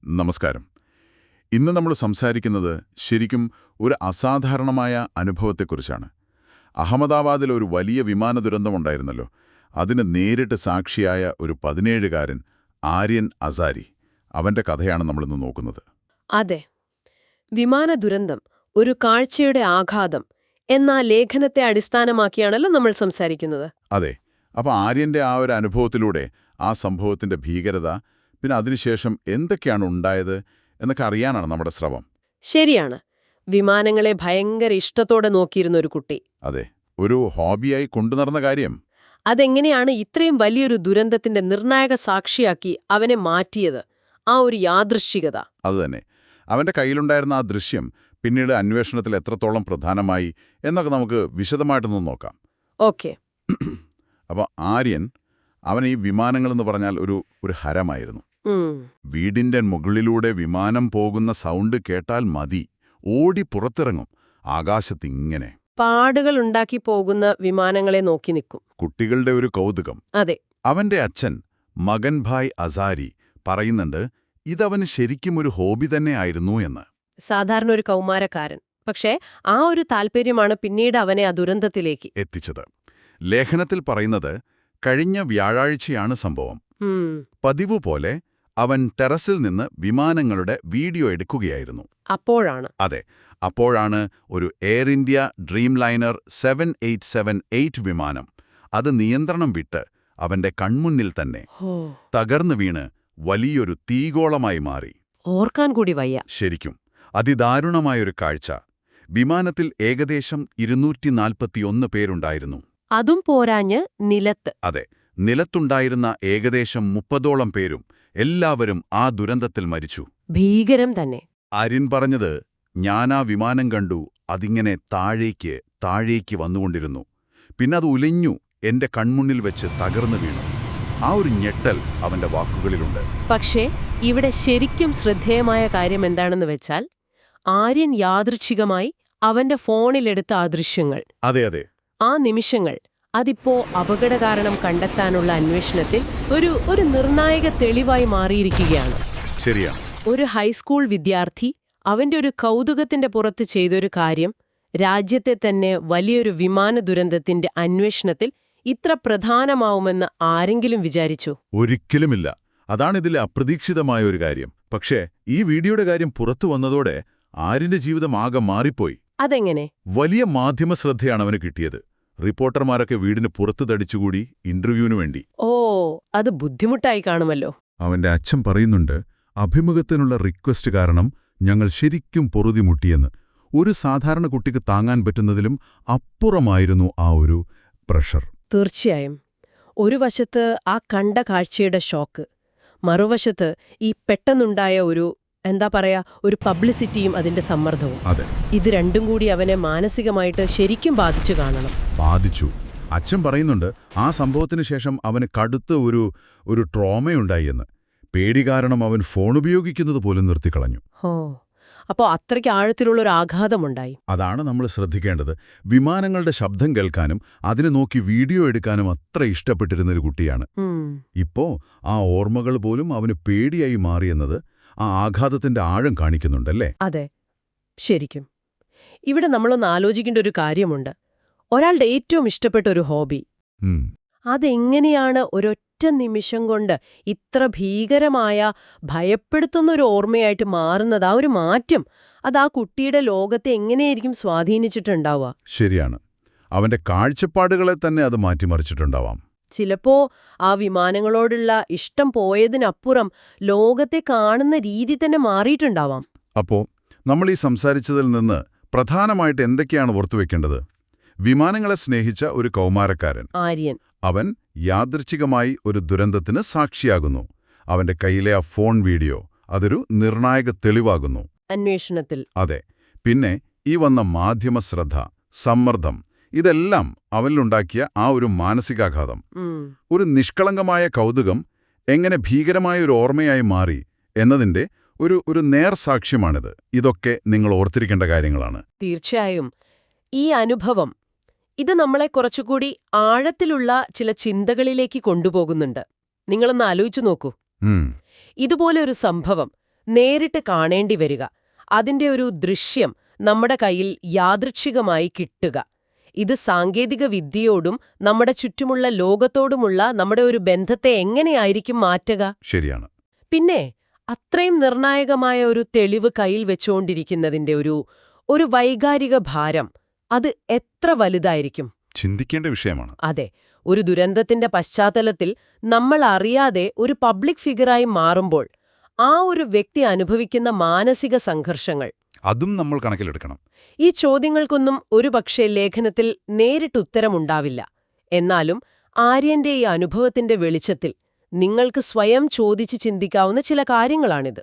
നമസ്കാരം. ഇന്ന് നമ്മൾ സംസാരിക്കുന്നത് ശരിക്കും ഒരു അസാധാരണമായ അനുഭവത്തെക്കുറിച്ചാണ്. അഹമ്മദാബാദിൽ ഒരു വലിയ വിമാന ദുരന്തമുണ്ടായിരുന്നല്ലോ. അതിന് നേരിട്ട് സാക്ഷിയായ ഒരു 17-കാരൻ ആര്യൻ അസാരി. അവന്റെ കഥയാണ് നമ്മളിന്ന് നോക്കുന്നത്. അതെ, വിമാന ദുരന്തം, ഒരു കാഴ്ചയുടെ ആഘാതം എന്ന ലേഖനത്തെ അടിസ്ഥാനമാക്കിയാണല്ലോ നമ്മൾ സംസാരിക്കുന്നത്. അതെ. അപ്പോൾ ആര്യന്റെ ആ ഒരു അനുഭവത്തിലൂടെ ആ സംഭവത്തിന്റെ ഭീകരത, പിന്നെ അതിനുശേഷം എന്തൊക്കെയാണ് ഉണ്ടായത് എന്നൊക്കെ അറിയാനാണ് നമ്മുടെ ശ്രമം. ശരിയാണ്. വിമാനങ്ങളെ ഭയങ്കര ഇഷ്ടത്തോടെ നോക്കിയിരുന്ന ഒരു കുട്ടി. അതെ, ഒരു ഹോബിയായി കൊണ്ടുനടന്ന കാര്യം. അതെങ്ങനെയാണ് ഇത്രയും വലിയൊരു ദുരന്തത്തിന്റെ നിർണായക സാക്ഷിയാക്കി അവനെ മാറ്റിയത്? ആ ഒരു യാദൃശ്ചികത. അതുതന്നെ. അവന്റെ കയ്യിലുണ്ടായിരുന്ന ആ ദൃശ്യം പിന്നീട് അന്വേഷണത്തിൽ എത്രത്തോളം പ്രധാനമായി എന്നൊക്കെ നമുക്ക് വിശദമായിട്ടൊന്ന് നോക്കാം. ഓക്കെ. അപ്പോൾ ആര്യൻ, അവൻ ഈ വിമാനങ്ങളെന്ന് പറഞ്ഞാൽ ഒരു ഹരമായിരുന്നു. വീടിന്റെ മുകളിലൂടെ വിമാനം പോകുന്ന സൗണ്ട് കേട്ടാൽ മതി, ഓടി പുറത്തിറങ്ങും. ആകാശത്തിങ്ങനെ പാടുകൾ ഉണ്ടാക്കി പോകുന്ന വിമാനങ്ങളെ നോക്കി നിൽക്കും. കുട്ടികളുടെ ഒരു കൗതുകം. അതെ. അവന്റെ അച്ഛൻ മകൻ ഭായ് അസാരി പറയുന്നുണ്ട്, ഇതവന് ശരിക്കും ഒരു ഹോബി തന്നെയായിരുന്നു എന്ന്. സാധാരണ ഒരു കൗമാരക്കാരൻ. പക്ഷേ ആ ഒരു താല്പര്യമാണ് പിന്നീട് അവനെ ആ ദുരന്തത്തിലേക്ക് എത്തിച്ചത്. ലേഖനത്തിൽ പറയുന്നത്, കഴിഞ്ഞ വ്യാഴാഴ്ചയാണ് സംഭവം. പതിവ് പോലെ അവൻ ടെറസിൽ നിന്ന് വിമാനങ്ങളുടെ വീഡിയോ എടുക്കുകയായിരുന്നു. അപ്പോഴാണ് അപ്പോഴാണ് ഒരു എയർ ഇന്ത്യ ഡ്രീം ലൈനർ 7878 വിമാനം, അത് നിയന്ത്രണം വിട്ട് അവന്റെ കൺമുന്നിൽ തന്നെ തകർന്നു വീണ് വലിയൊരു തീഗോളമായി മാറി. ഓർക്കാൻ കൂടി വയ്യ. ശരിക്കും അതിദാരുണമായൊരു കാഴ്ച. വിമാനത്തിൽ ഏകദേശം 241 പേരുണ്ടായിരുന്നു. അതും പോരാഞ്ഞ് നിലത്ത്. അതെ, നിലത്തുണ്ടായിരുന്ന ഏകദേശം 30ഓളം പേരും എല്ലാവരും ആ ദുരന്തത്തിൽ മരിച്ചു. ഭീകരം തന്നെ. ആര്യൻ പറഞ്ഞത്, ഞാനാ വിമാനം കണ്ടു, അതിങ്ങനെ താഴേക്ക് വന്നുകൊണ്ടിരുന്നു. പിന്നെ അത് ഉലഞ്ഞു എന്റെ കൺമുന്നിൽ വെച്ച് തകർന്നു വീണു. ആ ഒരു ഞെട്ടൽ അവന്റെ വാക്കുകളിലുണ്ട്. പക്ഷേ ഇവിടെ ശരിക്കും ശ്രദ്ധേയമായ കാര്യം എന്താണെന്ന് വെച്ചാൽ, ആര്യൻ യാദൃച്ഛികമായി അവന്റെ ഫോണിലെടുത്ത ആ ദൃശ്യങ്ങൾ, അതെ ആ നിമിഷങ്ങൾ, അതിപ്പോ അപകടകാരണം കണ്ടെത്താനുള്ള അന്വേഷണത്തിൽ ഒരു നിർണായക തെളിവായി മാറിയിരിക്കുകയാണ്. ശരിയാണ്. ഒരു ഹൈസ്കൂൾ വിദ്യാർത്ഥി അവന്റെ ഒരു കൗതുകത്തിന്റെ പുറത്ത് ചെയ്തൊരു കാര്യം രാജ്യത്തെ തന്നെ വലിയൊരു വിമാന ദുരന്തത്തിന്റെ അന്വേഷണത്തിൽ ഇത്ര പ്രധാനമാവുമെന്ന് ആരെങ്കിലും വിചാരിച്ചു? ഒരിക്കലുമില്ല. അതാണിതിലെ അപ്രതീക്ഷിതമായ ഒരു കാര്യം. പക്ഷേ ഈ വീഡിയോയുടെ കാര്യം പുറത്തു വന്നതോടെ ആര്യന്റെ ജീവിതം ആകെ മാറിപ്പോയി. അതെങ്ങനെ? വലിയ മാധ്യമ ശ്രദ്ധയാണ് അവന് കിട്ടിയത്. റിപ്പോർട്ടർമാരൊക്കെ വീടിന് പുറത്തു തടിച്ചുകൂടി ഇന്റർവ്യൂവിനു വേണ്ടി. ഓ, അത് ബുദ്ധിമുട്ടായി കാണുമല്ലോ. അവന്റെ അച്ഛൻ പറയുന്നുണ്ട്, അഭിമുഖത്തിനുള്ള റിക്വസ്റ്റ് കാരണം ഞങ്ങൾ ശരിക്കും പൊറുതിമുട്ടിയെന്ന്. ഒരു സാധാരണ കുട്ടിക്ക് താങ്ങാൻ പറ്റുന്നതിലും അപ്പുറമായിരുന്നു ആ ഒരു പ്രഷർ. തീർച്ചയായും. ഒരു വശത്ത് ആ കണ്ട കാഴ്ചയുടെ ഷോക്ക്, മറുവശത്ത് ഈ പെട്ടെന്നുണ്ടായ ഒരു പബ്ലിസിറ്റിയും അതിന്റെ സമ്മർദ്ദവും. ഇത് രണ്ടും കൂടി അവനെ മാനസികമായിട്ട് ശരിക്കും ബാധിച്ചു കാണണം. ബാധിച്ചു. അച്ഛൻ പറയുന്നുണ്ട്, ആ സംഭവത്തിന് ശേഷം അവന് കടുത്ത ഒരു ട്രോമയുണ്ടായി എന്ന്. പേടി കാരണം അവൻ ഫോൺ ഉപയോഗിക്കുന്നത് പോലും നിർത്തിക്കളഞ്ഞു. അപ്പോൾ അത്രയ്ക്ക് ആഴത്തിലുള്ളൊരു ആഘാതമുണ്ടായി. അതാണ് നമ്മൾ ശ്രദ്ധിക്കേണ്ടത്. വിമാനങ്ങളുടെ ശബ്ദം കേൾക്കാനും അതിനെ നോക്കി വീഡിയോ എടുക്കാനും അത്ര ഇഷ്ടപ്പെട്ടിരുന്നൊരു കുട്ടിയാണ്. ഇപ്പോ ആ ഓർമ്മകൾ പോലും അവന് പേടിയായി മാറിയെന്നത് ആ ആഘാതത്തിന്റെ ആഴം കാണിക്കുന്നുണ്ടല്ലേ? അതെ, ശരിക്കും. ഇവിടെ നമ്മളൊന്ന് ആലോചിക്കേണ്ട ഒരു കാര്യമുണ്ട്. ഒരാളുടെ ഏറ്റവും ഇഷ്ടപ്പെട്ട ഒരു ഹോബി, അതെങ്ങനെയാണ് ഒരൊറ്റ നിമിഷം കൊണ്ട് ഇത്ര ഭീകരമായ, ഭയപ്പെടുത്തുന്ന ഒരു ഓർമ്മയായിട്ട് മാറുന്നത്? ആ ഒരു മാറ്റം, അത് ആ കുട്ടിയുടെ ലോകത്തെ എങ്ങനെയായിരിക്കും സ്വാധീനിച്ചിട്ടുണ്ടാവുക? ശരിയാണ്. അവന്റെ കാഴ്ചപ്പാടുകളെ തന്നെ അത് മാറ്റിമറിച്ചിട്ടുണ്ടാവാം. ചിലപ്പോ ആ വിമാനങ്ങളോടുള്ള ഇഷ്ടം പോയതിനപ്പുറം ലോകത്തെ കാണുന്ന രീതി തന്നെ മാറിയിട്ടുണ്ടാവാം. അപ്പോ നമ്മൾ ഈ സംസാരിച്ചതിൽ നിന്ന് പ്രധാനമായിട്ട് എന്തൊക്കെയാണ് ഓർത്തുവെക്കേണ്ടത്? വിമാനങ്ങളെ സ്നേഹിച്ച ഒരു കൗമാരക്കാരൻ ആര്യൻ, അവൻ യാദൃച്ഛികമായി ഒരു ദുരന്തത്തിന് സാക്ഷിയാകുന്നു. അവന്റെ കയ്യിലെ ആ ഫോൺ വീഡിയോ, അതൊരു നിർണായക തെളിവാകുന്നു അന്വേഷണത്തിൽ. അതെ. പിന്നെ ഈ വന്ന മാധ്യമ ശ്രദ്ധ, സമ്മർദ്ദം, ഇതെല്ലാം അവനിലുണ്ടാക്കിയ ആ ഒരു മാനസികാഘാതം, ഒരു നിഷ്കളങ്കമായ കൗതുകം എങ്ങനെ ഭീകരമായ ഒരു ഓർമ്മയായി മാറി എന്നതിന്റെ ഒരു നേർസാക്ഷ്യമാണിത്. ഇതൊക്കെ നിങ്ങൾ ഓർത്തിരിക്കേണ്ട കാര്യങ്ങളാണ്. തീർച്ചയായും. ഈ അനുഭവം, ഇത് നമ്മളെ കുറച്ചുകൂടി ആഴത്തിലുള്ള ചില ചിന്തകളിലേക്ക് കൊണ്ടുപോകുന്നുണ്ട്. നിങ്ങളൊന്ന് ആലോചിച്ചു നോക്കൂ. ഇതുപോലെ ഒരു സംഭവം നേരിട്ട് കാണേണ്ടി വരിക, അതിന്റെ ഒരു ദൃശ്യം നമ്മുടെ കയ്യിൽ യാദൃച്ഛികമായി കിട്ടുക. ഇത് സാങ്കേതിക വിദ്യയോടും നമ്മുടെ ചുറ്റുമുള്ള ലോകത്തോടുമുള്ള നമ്മുടെ ഒരു ബന്ധത്തെ എങ്ങനെയായിരിക്കും മാറ്റുക? ശരിയാണ്. പിന്നെ അത്രയും നിർണായകമായ ഒരു തെളിവ് കയ്യിൽ വെച്ചുകൊണ്ടിരിക്കുന്നതിന്റെ ഒരു വൈകാരിക ഭാരം, അത് എത്ര വലുതായിരിക്കും? ചിന്തിക്കേണ്ട വിഷയമാണ്. അതെ, ഒരു ദുരന്തത്തിന്റെ പശ്ചാത്തലത്തിൽ നമ്മൾ അറിയാതെ ഒരു പബ്ലിക് ഫിഗറായി മാറുമ്പോൾ ആ ഒരു വ്യക്തി അനുഭവിക്കുന്ന മാനസിക സംഘർഷങ്ങൾ, അതും നമ്മൾ കണക്കിലെടുക്കണം. ഈ ചോദ്യങ്ങൾക്കൊന്നും ഒരുപക്ഷെ ലേഖനത്തിൽ നേരിട്ട് ഉത്തരമുണ്ടാവില്ല. എന്നാലും ആര്യന്റെ ഈ അനുഭവത്തിന്റെ വെളിച്ചത്തിൽ നിങ്ങൾക്ക് സ്വയം ചോദിച്ച് ചിന്തിക്കാവുന്ന ചില കാര്യങ്ങളാണിത്.